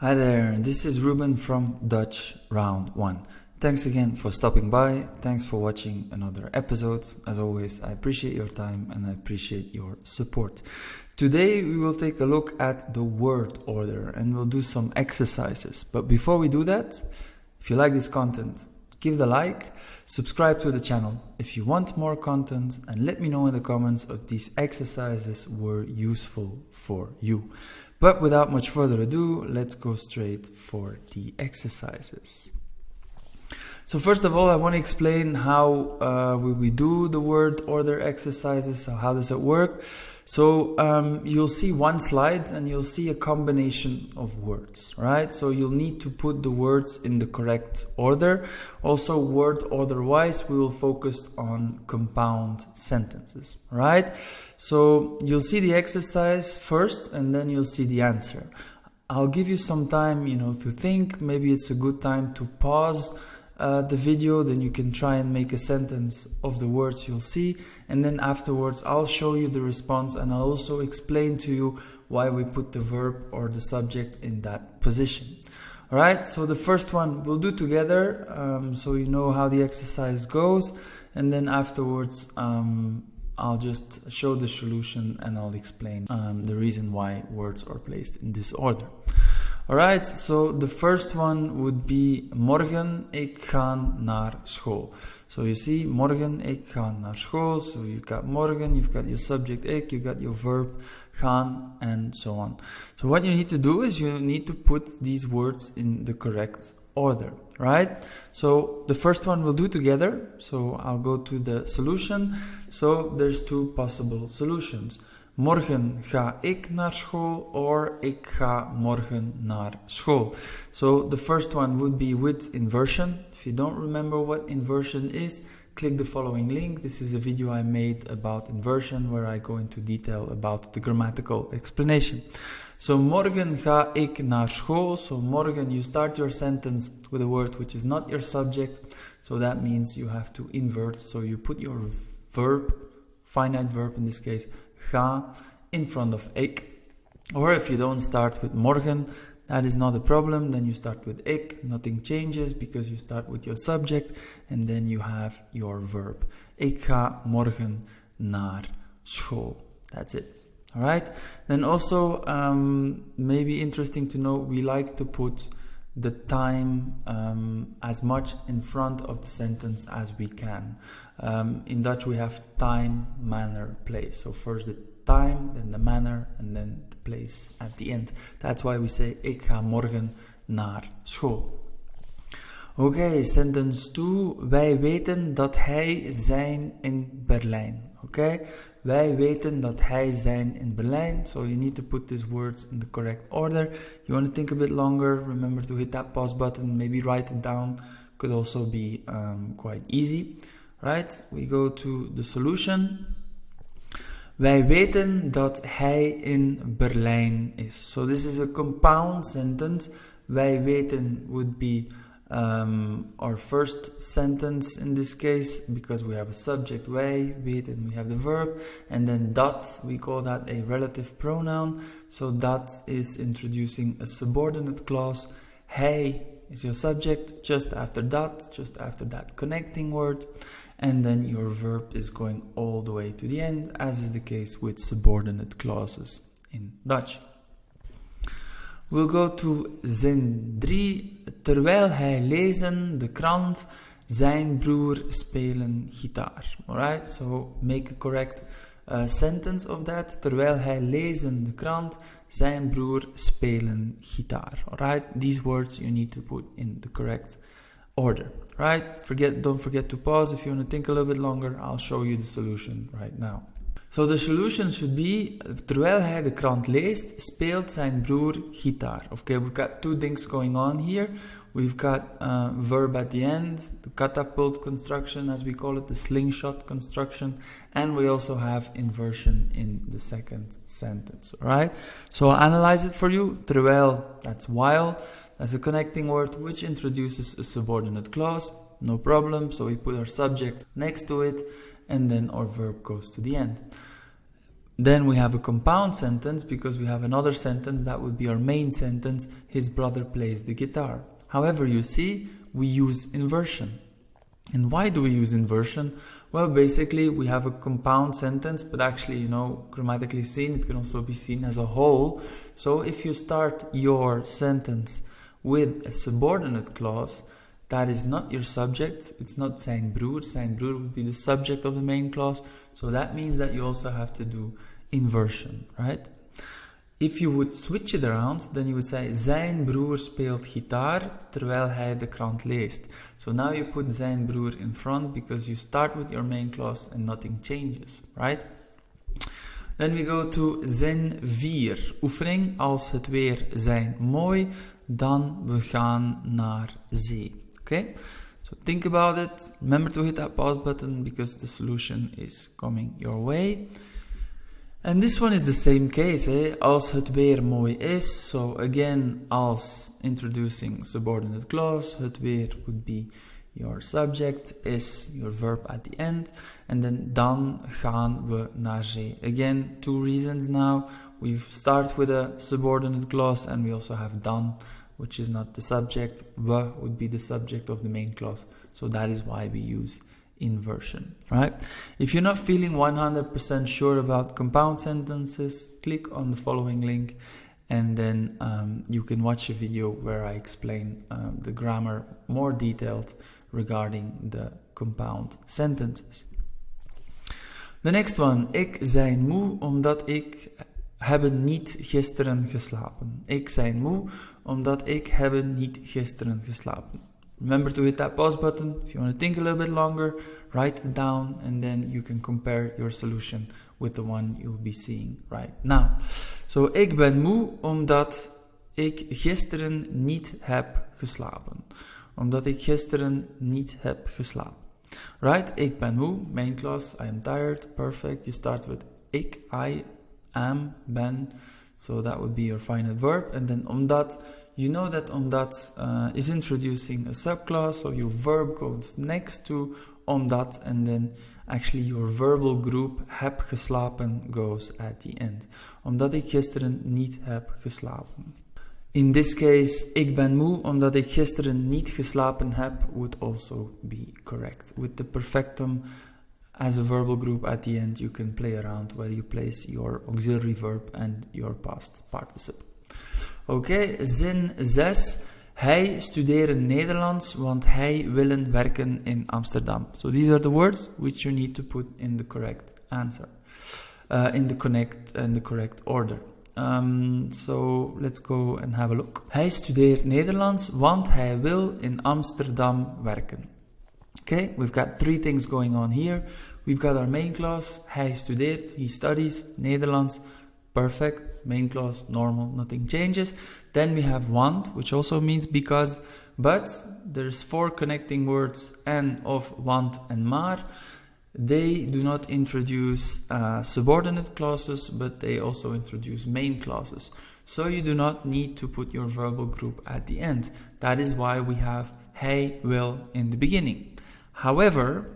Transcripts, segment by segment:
Hi there, this is Ruben from Dutch Round 1. Thanks again for stopping by. Thanks for watching another episode. As always, I appreciate your time and I appreciate your support. Today we will take a look at the word order and we'll do some exercises. But before we do that, if you like this content, give the like, subscribe to the channel if you want more content, and let me know in the comments if these exercises were useful for you. But without much further ado, let's go straight for the exercises. So first of all, I want to explain how we do the word order exercises. So how does it work? So you'll see one slide and you'll see a combination of words, right? So you'll need to put the words in the correct order. Also, word order wise, we will focus on compound sentences, right? So you'll see the exercise first and then you'll see the answer. I'll give you some time, to think. Maybe it's a good time to pause the video, then you can try and make a sentence of the words you'll see, and then afterwards I'll show you the response and I'll also explain to you why we put the verb or the subject in that position. Alright, so the first one we'll do together, so you know how the exercise goes, and then afterwards I'll just show the solution and I'll explain the reason why words are placed in this order. Alright, so the first one would be morgen ik ga naar school. So you see, morgen ik ga naar school. So you've got morgen, you've got your subject ik, you've got your verb gaan, and so on. So what you need to do is you need to put these words in the correct order, right? So the first one we'll do together. So I'll go to the solution. So there's two possible solutions. Morgen ga ik naar school, or ik ga morgen naar school. So the first one would be with inversion. If you don't remember what inversion is, click the following link. This is a video I made about inversion where I go into detail about the grammatical explanation. So morgen ga ik naar school. So morgen, you start your sentence with a word which is not your subject. So that means you have to invert. So you put your verb, finite verb in this case, ga, in front of ik. Or if you don't start with morgen, that is not a problem. Then you start with ik. Nothing changes because you start with your subject and then you have your verb. Ik ga morgen naar school. That's it. Alright? Then also, maybe interesting to know, we like to put the time as much in front of the sentence as we can. In Dutch we have time, manner, place. So first the time, then the manner, and then the place at the end. That's why we say ik ga morgen naar school. Okay, sentence 2. Wij weten dat hij zijn in Berlijn. Okay, wij weten dat hij zijn in Berlijn. So you need to put these words in the correct order. You want to think a bit longer, remember to hit that pause button, maybe write it down. Could also be quite easy. Right, we go to the solution. Wij weten dat hij in Berlijn is. So this is a compound sentence. Wij weten would be our first sentence in this case, because we have a subject, wij weten, we have the verb, and then dat, we call that a relative pronoun. So that is introducing a subordinate clause. Hij is your subject, just after that connecting word, and then your verb is going all the way to the end, as is the case with subordinate clauses in Dutch. We'll go to zin 3. Terwijl hij lezen de krant, zijn broer spelen gitaar. Alright, so make a correct sentence of that. Terwijl hij lezen de krant, zijn broer spelen gitaar. Alright, these words you need to put in the correct order. Right, don't forget to pause. If you want to think a little bit longer, I'll show you the solution right now. So the solution should be, terwijl hij de krant leest, speelt zijn broer gitaar. Okay, we've got two things going on here. We've got verb at the end, the catapult construction as we call it, the slingshot construction, and we also have inversion in the second sentence. Alright, so I'll analyze it for you. Terwijl, that's while, that's a connecting word which introduces a subordinate clause. No problem, so we put our subject next to it and then our verb goes to the end. Then we have a compound sentence because we have another sentence that would be our main sentence. His brother plays the guitar. However, you see, we use inversion. And why do we use inversion? Well, basically, we have a compound sentence, but actually, you know, grammatically seen, it can also be seen as a whole. So if you start your sentence with a subordinate clause, that is not your subject. It's not zijn broer. Zijn broer would be the subject of the main clause. So that means that you also have to do inversion, right? If you would switch it around, then you would say zijn broer speelt gitaar terwijl hij de krant leest. So now you put zijn broer in front because you start with your main clause and nothing changes, right? Then we go to zin 4. Oefening: als het weer zijn mooi, dan we gaan naar zee. Okay? So think about it. Remember to hit that pause button because the solution is coming your way. And this one is the same case, als het weer mooi is. So again, als introducing subordinate clause, het weer would be your subject, is your verb at the end. And then dan gaan we naar zee. Again, 2 reasons now. We start with a subordinate clause and we also have dan, which is not the subject. We would be the subject of the main clause. So that is why we use inversion, right? If you're not feeling 100% sure about compound sentences, click on the following link and then you can watch a video where I explain the grammar more detailed regarding the compound sentences. The next one, ik zijn moe omdat ik hebben niet gisteren geslapen. Ik zijn moe omdat ik hebben niet gisteren geslapen. Remember to hit that pause button if you want to think a little bit longer, write it down, and then you can compare your solution with the one you'll be seeing right now. So, ik ben moe omdat ik gisteren niet heb geslapen. Omdat ik gisteren niet heb geslapen. Right? Ik ben moe, main clause, I am tired, perfect. You start with ik, I, am, ben. So that would be your final verb. And then omdat, you know that omdat is introducing a subclause, so your verb goes next to omdat, and then actually your verbal group heb geslapen goes at the end. Omdat ik gisteren niet heb geslapen. In this case, ik ben moe omdat ik gisteren niet geslapen heb would also be correct. With the perfectum as a verbal group at the end, you can play around where you place your auxiliary verb and your past participle. Oké, zin 6. Hij studeert Nederlands, want hij wil werken in Amsterdam. So these are the words which you need to put in the correct answer, in the correct order. So let's go and have a look. Hij studeert Nederlands, want hij wil in Amsterdam werken. Okay, we've got 3 things going on here. We've got our main clause, hij studeert, he studies, Nederlands, perfect, main clause, normal, nothing changes. Then we have want, which also means because, but there's 4 connecting words and of, want and maar. They do not introduce subordinate clauses, but they also introduce main clauses. So you do not need to put your verbal group at the end. That is why we have hij wil in the beginning. However,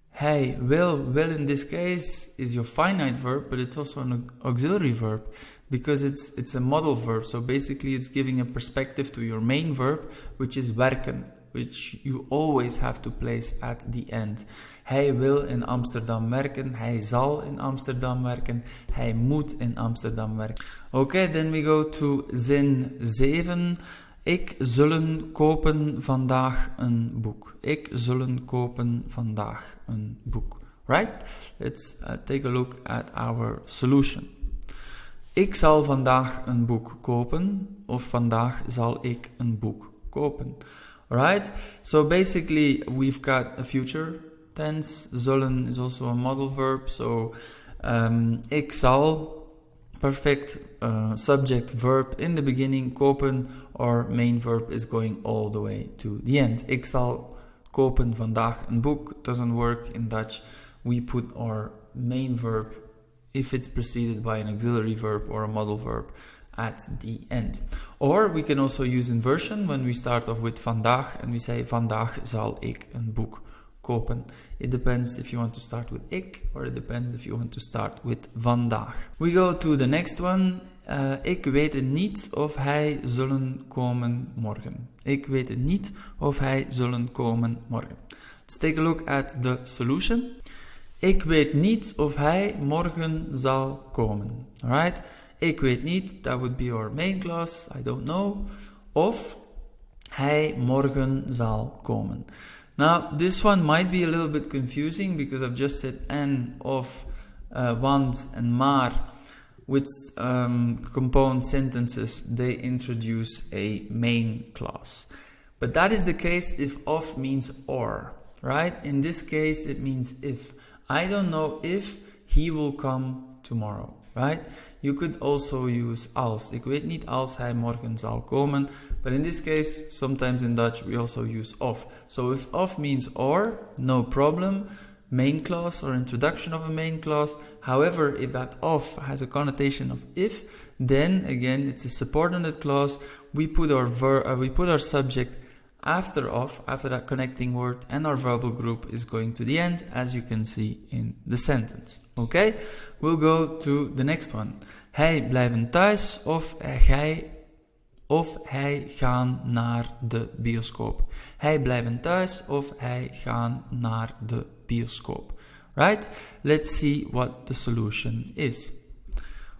hij will in this case is your finite verb, but it's also an auxiliary verb because it's a modal verb. So basically it's giving a perspective to your main verb, which is werken, which you always have to place at the end. Hij wil in Amsterdam werken, hij zal in Amsterdam werken, hij moet in Amsterdam werken. Okay, then we go to zin 7. Ik zullen kopen vandaag een boek. Ik zullen kopen vandaag een boek. Right? Let's take a look at our solution. Ik zal vandaag een boek kopen, of vandaag zal ik een boek kopen. Right? So basically we've got a future tense. Zullen is also a modal verb. So ik zal, perfect subject verb in the beginning, kopen, or main verb is going all the way to the end. Ik zal kopen vandaag een boek. Doesn't work in Dutch. We put our main verb, if it's preceded by an auxiliary verb or a modal verb, at the end. Or we can also use inversion when we start off with vandaag and we say vandaag zal ik een boek kopen. It depends if you want to start with ik, or it depends if you want to start with vandaag. We go to the next one. Ik weet het niet of hij zullen komen morgen. Ik weet het niet of hij zullen komen morgen. Let's take a look at the solution. Ik weet niet of hij morgen zal komen. Alright? Ik weet niet, that would be our main clause, I don't know. Of hij morgen zal komen. Now, this one might be a little bit confusing because I've just said en, of, want, and maar. With compound sentences, they introduce a main clause. But that is the case if of means or, right? In this case, it means if. I don't know if he will come tomorrow, right? You could also use als. Ik weet niet als hij morgen zal komen. But in this case, sometimes in Dutch, we also use of. So if of means or, no problem. Main clause or introduction of a main clause. However, if that of has a connotation of if, then again it's a subordinate clause. We put our subject after of, after that connecting word, and our verbal group is going to the end, as you can see in the sentence. Okay, we'll go to the next one. Hij blijven thuis of hij gaan naar de bioscoop. Hij blijven thuis of hij gaan naar de bioscoop. Right? Let's see what the solution is.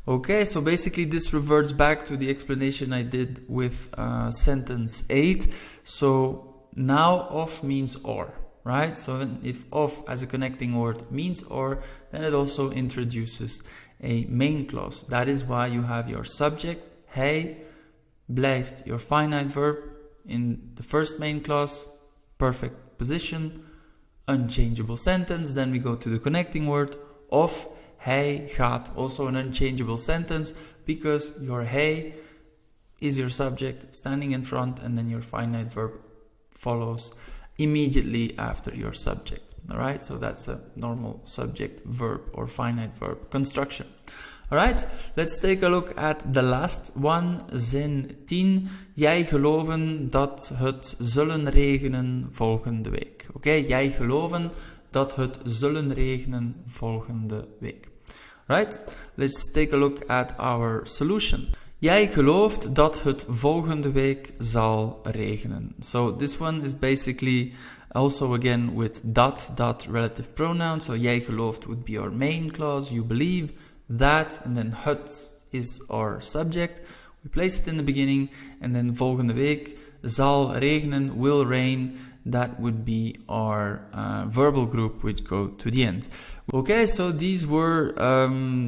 Okay, so basically this reverts back to the explanation I did with sentence 8. So now of means or, right? So if of as a connecting word means or, then it also introduces a main clause. That is why you have your subject, hij, blijft your finite verb in the first main clause, perfect position, unchangeable sentence. Then we go to the connecting word of, hij gaat, also an unchangeable sentence because your hij is your subject standing in front, and then your finite verb follows immediately after your subject. Alright, so that's a normal subject verb or finite verb construction. Alright, let's take a look at the last one, zin 10. Jij geloven dat het zullen regenen volgende week. Oké, jij geloven dat het zullen regenen volgende week. Right, let's take a look at our solution. Jij gelooft dat het volgende week zal regenen. So this one is basically also again with dot relative pronoun. So jij gelooft would be our main clause. You believe that, and then het is our subject. We place it in the beginning, and then volgende week zal regenen, will rain. That would be our verbal group, which go to the end. Okay, so these were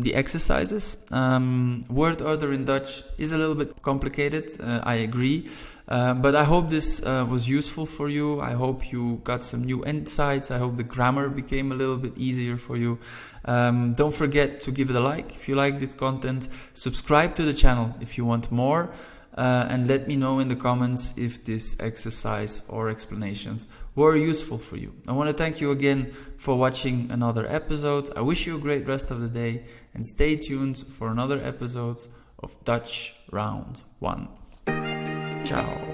the exercises. Word order in Dutch is a little bit complicated, I agree. But I hope this was useful for you. I hope you got some new insights. I hope the grammar became a little bit easier for you. Don't forget to give it a like if you like this content. Subscribe to the channel if you want more. And let me know in the comments if this exercise or explanations were useful for you. I want to thank you again for watching another episode. I wish you a great rest of the day, and stay tuned for another episode of Dutch Round 1. Ciao.